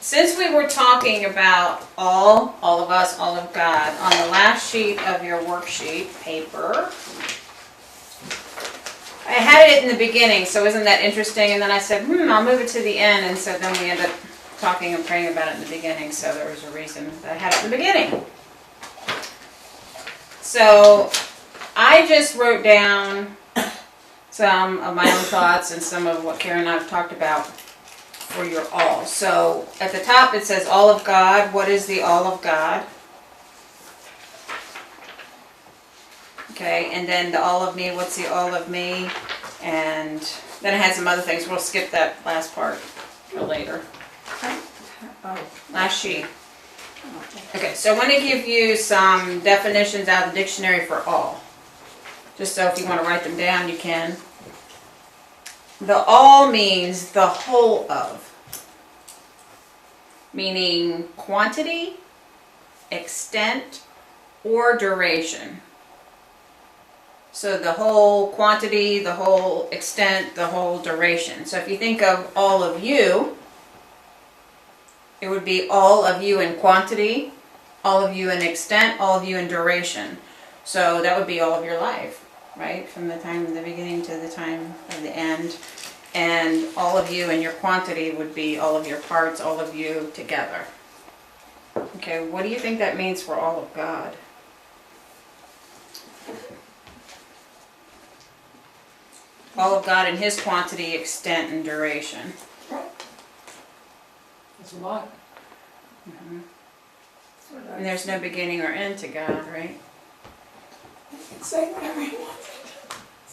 since we were talking about all of us, all of God, on the last sheet of your worksheet paper, I had it in the beginning, so isn't that interesting? And then I said, I'll move it to the end, and so then we end up talking and praying about it in the beginning, so there was a reason that I had it in the beginning. So I just wrote down some of my own thoughts and some of what Karen and I have talked about for your all. So at the top it says all of God. What is the all of God? Okay, and then the all of me, what's the all of me? And then it has some other things. We'll skip that last part for later. Last sheet. Okay, so I want to give you some definitions out of the dictionary for all. Just so if you want to write them down, you can. The all means the whole of, meaning quantity, extent, or duration. So the whole quantity, the whole extent, the whole duration. So if you think of all of you, it would be all of you in quantity, all of you in extent, all of you in duration. So that would be all of your life, right? From the time of the beginning to the time of the end. And all of you in your quantity would be all of your parts, all of you together. Okay, what do you think that means for all of God? All of God in His quantity, extent, and duration. That's a lot. And there's no beginning or end to God, right? Say whatever you want.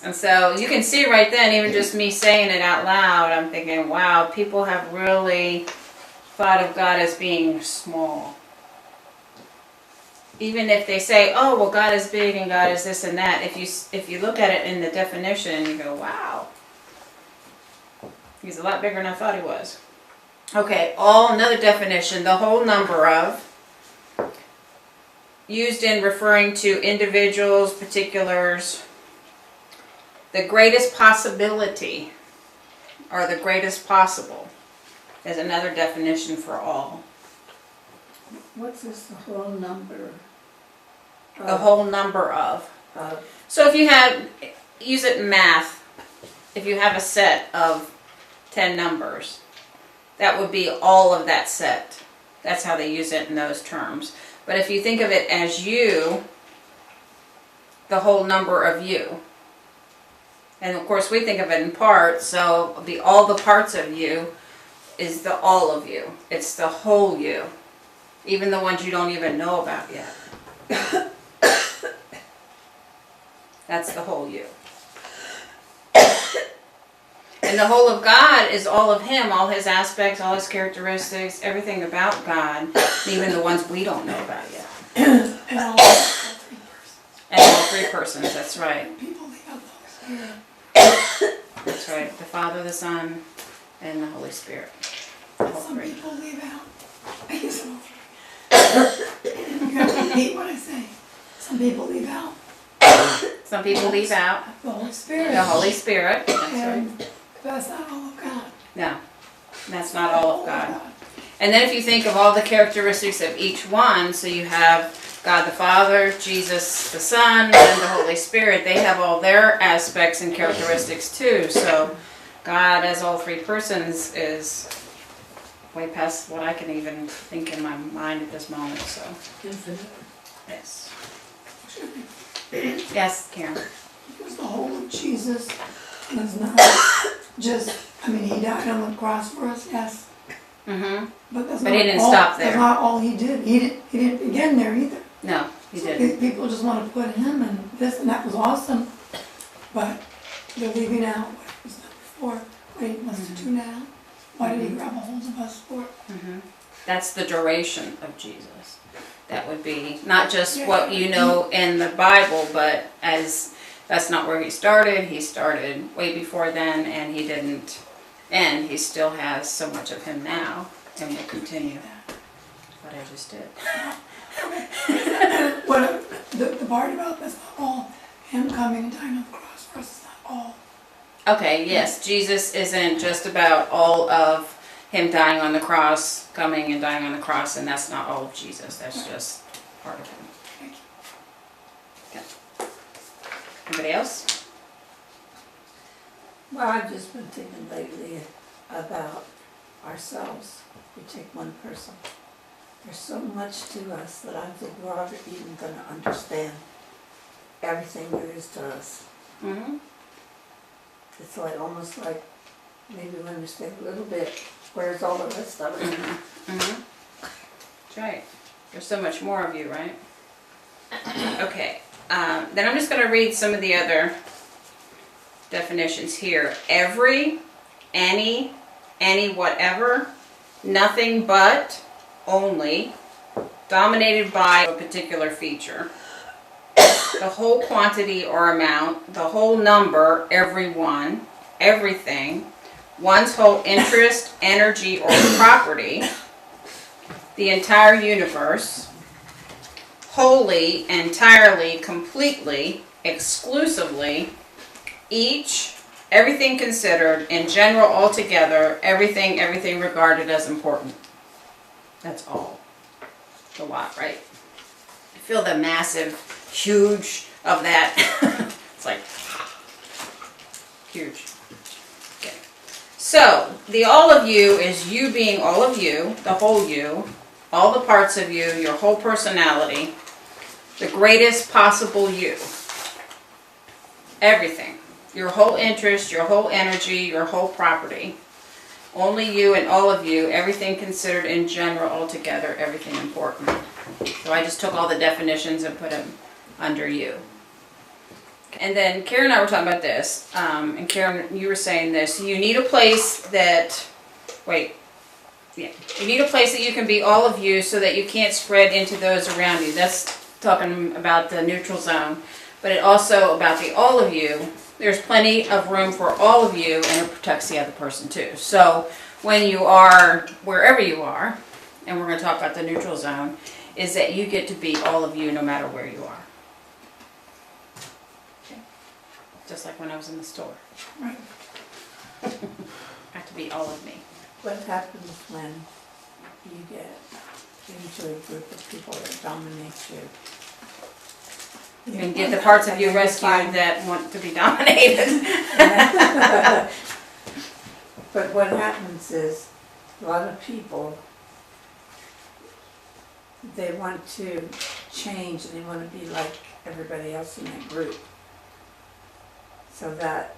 And so you can see right then, even just me saying it out loud, I'm thinking, wow, people have really thought of God as being small. Even if they say, oh, well, God is big and God is this and that, if you look at it in the definition, you go, wow, He's a lot bigger than I thought He was. Okay, all, another definition, the whole number of, used in referring to individuals, particulars, the greatest possibility, or the greatest possible, is another definition for all. What's this, the whole number? The whole number of. So if you have, use it in math, if you have a set of 10 numbers, that would be all of that set. That's how they use it in those terms. But if you think of it as you, the whole number of you. And of course we think of it in parts, so all the parts of you is the all of you. It's the whole you. Even the ones you don't even know about yet. That's the whole you. And the whole of God is all of Him, all His aspects, all His characteristics, everything about God, even the ones we don't know about yet. And all three persons. And all three persons, that's right. People leave out the Holy Spirit. That's right. The Father, the Son, and the Holy Spirit. All Some three. people leave out. I use all three. You have to repeat what I say. Some people leave out Some people leave out the Holy Spirit. the Holy Spirit. That's right. And that's not all of God. No, that's not all of God. And then if you think of all the characteristics of each one, so you have God the Father, Jesus the Son, and the Holy Spirit, they have all their aspects and characteristics too. So God as all three persons is way past what I can even think in my mind at this moment. So Infinite. yes. Yes, Karen. Because the whole of Jesus is not just, I mean, He died on the cross for us, yes. Mm-hmm. But that's But not He didn't all, stop there. That's not all He did. He didn't begin there either. No, He So didn't. people just want to put Him and this and that was awesome, but they're leaving out what was done before, what He wants to do now. Why did He grab a hold of us for? Mm-hmm. That's the duration of Jesus. That would be not just what you know in the Bible, but as that's not where He started. He started way before then, and He didn't end. He still has so much of Him now, and will continue. What I just did. What the part about that's not all Him coming and dying on the cross for us is not all. Okay, yes, Jesus isn't just about all of him dying on the cross, coming and dying on the cross, and that's not all of Jesus. That's just part of him. Okay. Anybody else? Well, I've just been thinking lately about ourselves. We take one person. There's so much to us that I don't think we're ever even going to understand everything there is to us. Mm-hmm. It's like almost like maybe we understand a little bit. Where's all the rest of it? Mm-hmm. That's right. There's so much more of you, right? Okay. Then I'm just going to read some of the other definitions here. Every, any, whatever, nothing but, only, dominated by a particular feature. The whole quantity or amount, the whole number, everyone, everything, one's whole interest, energy, or property, the entire universe, wholly, entirely, completely, exclusively, each, everything considered, in general, altogether, everything regarded as important. That's all. It's a lot, right? I feel the massive, huge of that. It's like, huge. Okay. So, the all of you is you being all of you, the whole you, all the parts of you, your whole personality, the greatest possible you. Everything. Your whole interest, your whole energy, your whole property. Only you and all of you, everything considered in general, altogether, everything important. So I just took all the definitions and put them under you. And then Karen and I were talking about this, and Karen, you were saying this, you need a place that, you need a place that you can be all of you so that you can't spread into those around you. That's talking about the neutral zone, but it also about the all of you. There's plenty of room for all of you, and it protects the other person too. So when you are, wherever you are, and we're going to talk about the neutral zone, is that you get to be all of you no matter where you are. Okay. Just like when I was in the store. Right. I have to be all of me. What happens when you get into a group of people that dominate you? And get the parts of you rescued that want to be dominated. But what happens is, a lot of people, they want to change and they want to be like everybody else in that group. So that,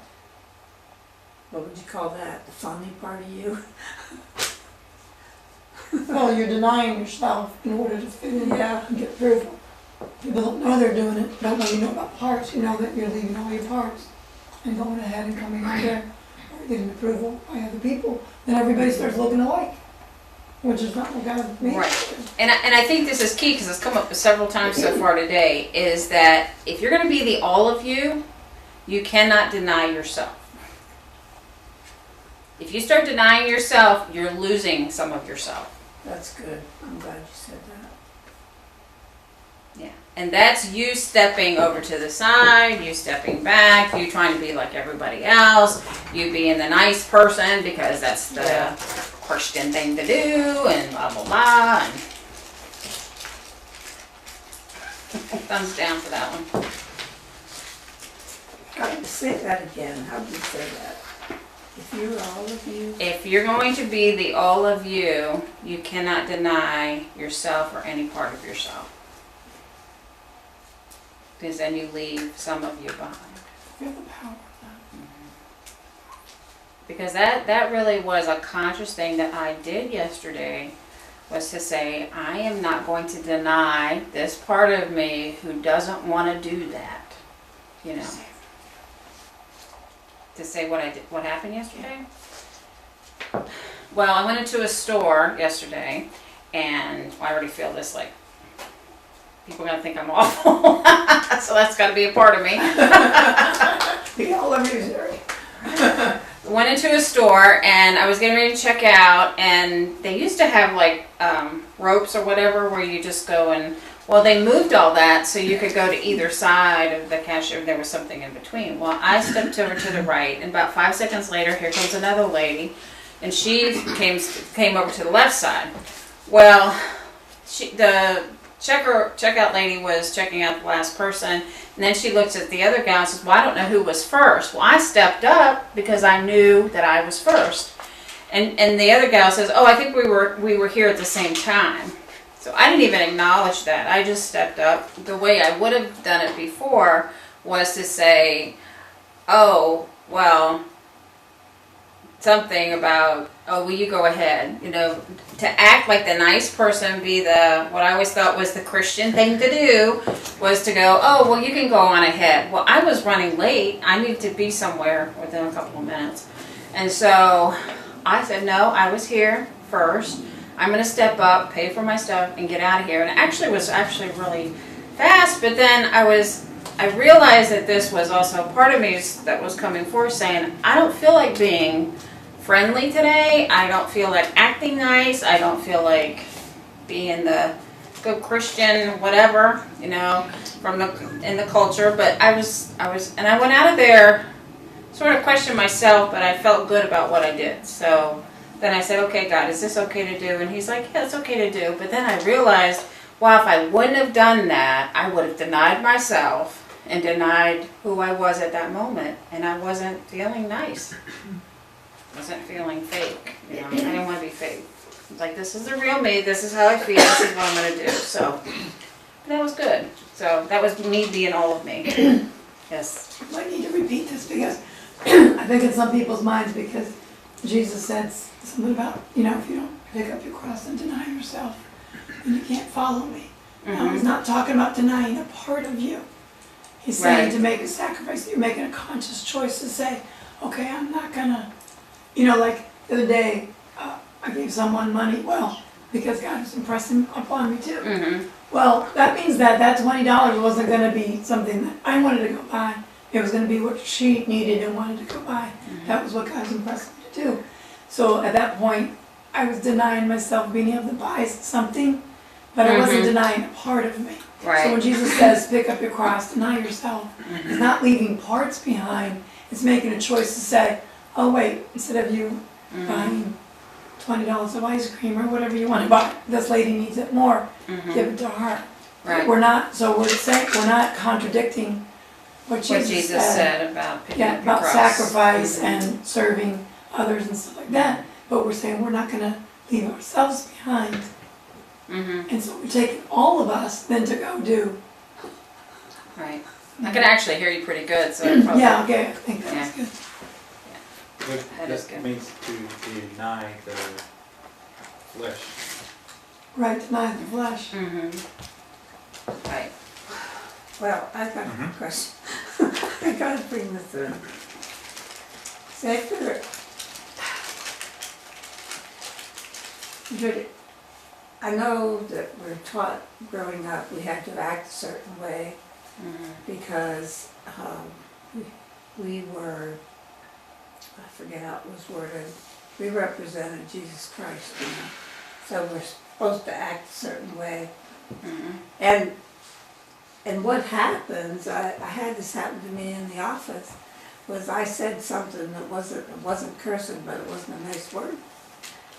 what would you call that? The funny part of you? Well, you're denying yourself in order to fit in and get approval. People don't know they're doing it, don't know you know about parts, you know that you're leaving all your parts and going ahead and coming out there or getting approval by other people. Then everybody starts looking alike, which is not what God made. Right. And I think this is key because it's come up several times so far today, is that if you're going to be the all of you, you cannot deny yourself. If you start denying yourself, you're losing some of yourself. That's good. I'm glad you said that. Yeah. And that's you stepping over to the side, you stepping back, you trying to be like everybody else, you being the nice person because that's the Christian thing to do, and blah, blah, blah. And thumbs down for that one. Got to say that again. How do you say that? If you're all of you. If you're going to be the all of you, you cannot deny yourself or any part of yourself. Because then you leave some of you behind. Feel the power of that. Because that really was a conscious thing that I did yesterday, was to say, I am not going to deny this part of me who doesn't want to do that. You know. To say what happened yesterday? Well, I went into a store yesterday, and I already feel this, like, people are going to think I'm awful. So that's got to be a part of me. The all of you, Sherry. Went into a store, and I was getting ready to check out, and they used to have, like, ropes or whatever where you just go and, well, they moved all that so you could go to either side of the cashier. There was something in between. Well, I stepped over to the right, and about 5 seconds later, here comes another lady and she came over to the left side. Well, the checkout lady was checking out the last person, and then she looked at the other gal and says, well, I don't know who was first. Well, I stepped up because I knew that I was first. And the other gal says, oh, I think we were here at the same time. So I didn't even acknowledge that. I just stepped up. The way I would have done it before was to say, oh, well, something about, oh, will you go ahead? You know, to act like the nice person, be what I always thought was the Christian thing to do, was to go, oh, well, you can go on ahead. Well, I was running late. I needed to be somewhere within a couple of minutes. And so I said, no, I was here first. I'm going to step up, pay for my stuff, and get out of here. And it was really fast, but then I realized that this was also part of me that was coming forth saying, I don't feel like being friendly today. I don't feel like acting nice. I don't feel like being the good Christian, whatever, you know, in the culture. But I went out of there, sort of questioned myself, but I felt good about what I did. So then I said, okay, God, is this okay to do? And he's like, yeah, it's okay to do. But then I realized, wow, if I wouldn't have done that, I would have denied myself and denied who I was at that moment. And I wasn't feeling nice. I wasn't feeling fake. You know, I didn't want to be fake. I was like, this is the real me. This is how I feel. This is what I'm going to do. So that was good. So that was me being all of me. Yes. I need to repeat this because I think in some people's minds, because Jesus said something about, you know, if you don't pick up your cross and deny yourself, then you can't follow me. Now, he's not talking about denying a part of you. He's saying to make a sacrifice. You're making a conscious choice to say, okay, I'm not gonna, you know, like the other day, I gave someone money, well, because God was impressing upon me too. Well, that means that $20 wasn't gonna be something that I wanted to go buy. It was gonna be what she needed and wanted to go buy. That was what God was impressing me to do. So at that point, I was denying myself being able to buy something, but I wasn't denying a part of me. Right. So when Jesus says, pick up your cross, deny yourself, it's not leaving parts behind. It's making a choice to say, oh wait, instead of you buying $20 of ice cream or whatever you want to buy, this lady needs it more, give it to her. Right. We're not contradicting what Jesus said about picking up your about cross. Sacrifice and serving others and stuff like that. But we're saying we're not going to leave ourselves behind. And so we're taking all of us then to go do. Right. I can actually hear you pretty good, so I probably, Yeah, okay, I think that's good. That is good. That means to deny the flesh. Right, deny the flesh. Right. Well, I got a question. I gotta bring this in. Say, I know that we're taught growing up we had to act a certain way because we were, I forget how it was worded, we represented Jesus Christ, you know. So we're supposed to act a certain way. And what happens, I had this happen to me in the office, was I said something that wasn't cursing, but it wasn't a nice word.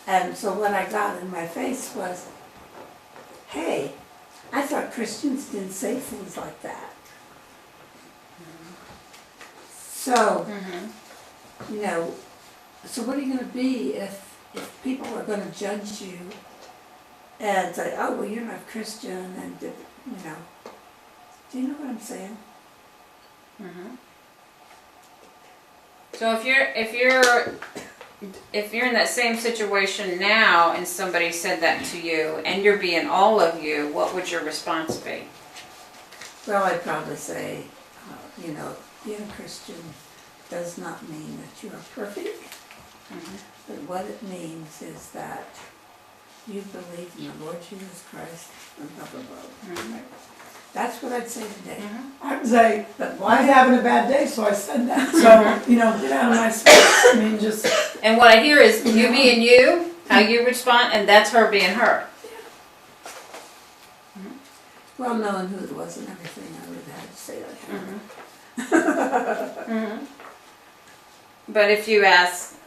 And so what I got in my face was, hey, I thought Christians didn't say things like that. So, you know, so what are you going to be if people are going to judge you and say, oh, well, you're not Christian, and, you know, do you know what I'm saying? So if you're in that same situation now and somebody said that to you and you're being all of you, what would your response be? Well, I'd probably say, you know, being a Christian does not mean that you are perfect, but what it means is that you believe in the Lord Jesus Christ and blah, blah, blah. That's what I'd say today. I would say, But I why was having a bad day, so I said that. So, you know, get out of my space. I mean, just, And what I hear is you being you, how you respond, and that's her being her. Well, knowing who it was and everything, I would have had to say that. But if you ask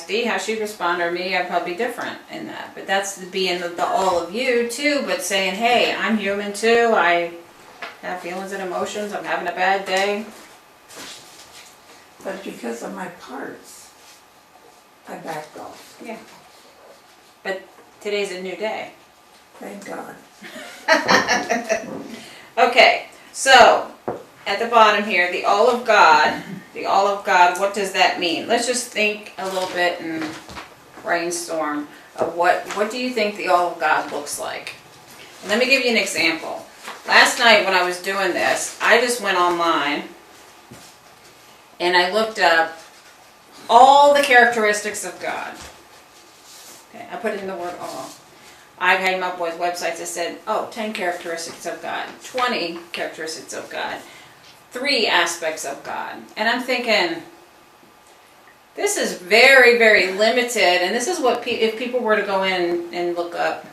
Dee how she'd respond, or me, I'd probably be different in that. But that's being the all of you too, but saying, hey, I'm human too, I have feelings and emotions, I'm having a bad day. But because of my parts, I backed off. Yeah. But today's a new day. Thank God. Okay, so at the bottom here, the all of God, what does that mean? Let's just think a little bit and brainstorm of what do you think the all of God looks like? And let me give you an example. Last night when I was doing this, I just went online and I looked up all the characteristics of God. Okay, I put in the word all. I came up with websites that said, 10 characteristics of God, 20 characteristics of God, 3 aspects of God. And I'm thinking, this is very, very limited. And this is what, if people were to go in and look up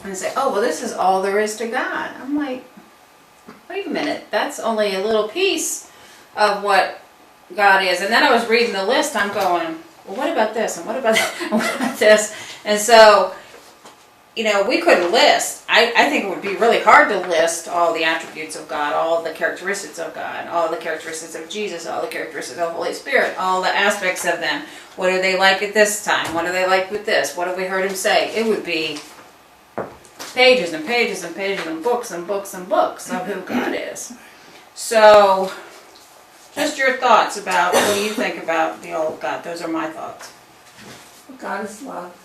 and say, this is all there is to God. I'm like, wait a minute, that's only a little piece of what God is. And then I was reading the list, I'm going, well, what about this? And what about that? And what about this? And so, we couldn't list. I think it would be really hard to list all the attributes of God, all the characteristics of God, all the characteristics of Jesus, all the characteristics of the Holy Spirit, all the aspects of them. What are they like at this time? What are they like with this? What have we heard him say? It would be pages and pages and pages and books and books and books of who God is. So, just your thoughts about what do you think about the all of God? Those are my thoughts. God is love.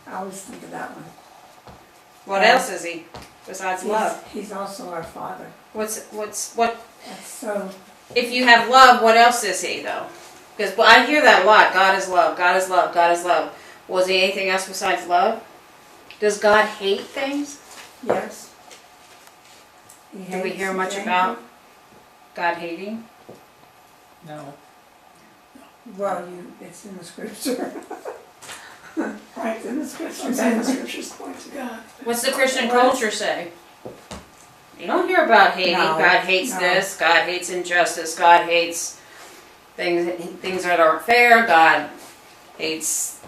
I always think of that one. What else is he besides love? He's also our Father. What? That's so. If you have love, what else is he though? Because I hear that a lot. God is love. God is love. God is love. Was he anything else besides love? Does God hate things? Yes. Do we hear much about God hating? No. Well, it's in the scripture. Right, It's in the scripture. sometimes the scriptures point to God. What's the Christian culture say? You don't hear about hating. No, God hates no. this. God hates injustice. God hates things that aren't fair. God hates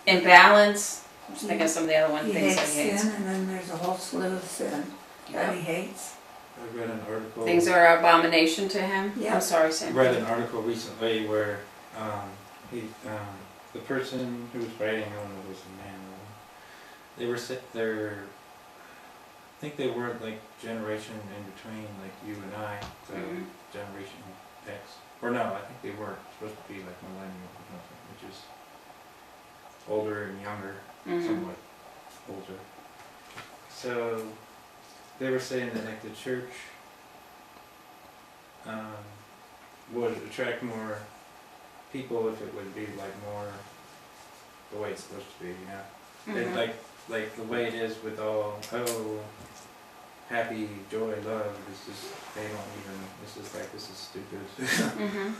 imbalance. I'm just thinking of some of the other He things hates that he hates. sin, and then there's a whole slew of sin that he hates. I read an article. Things are an abomination to him. Yeah. I'm sorry, I Sam. read an article recently where the person who was writing, I don't know if it was a man or woman, they were I think they were like generation in between like you and I, so Mhm. Generation X. Or no, I think they were supposed to be like millennial or something, which is older and younger, Mhm. somewhat older. So they were saying that like the church would attract more people if it would be like more the way it's supposed to be, And Mhm. like the way it is with all happy, joy, love, it's just they don't even it's just like this is stupid. Mhm.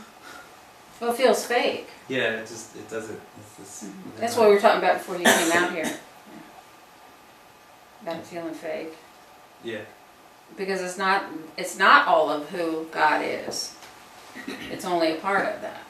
Well, it feels fake. Yeah, it doesn't it's just That's what we were talking about before you came out here. About it feeling fake. Yeah. Because it's not all of who God is. It's only a part of that.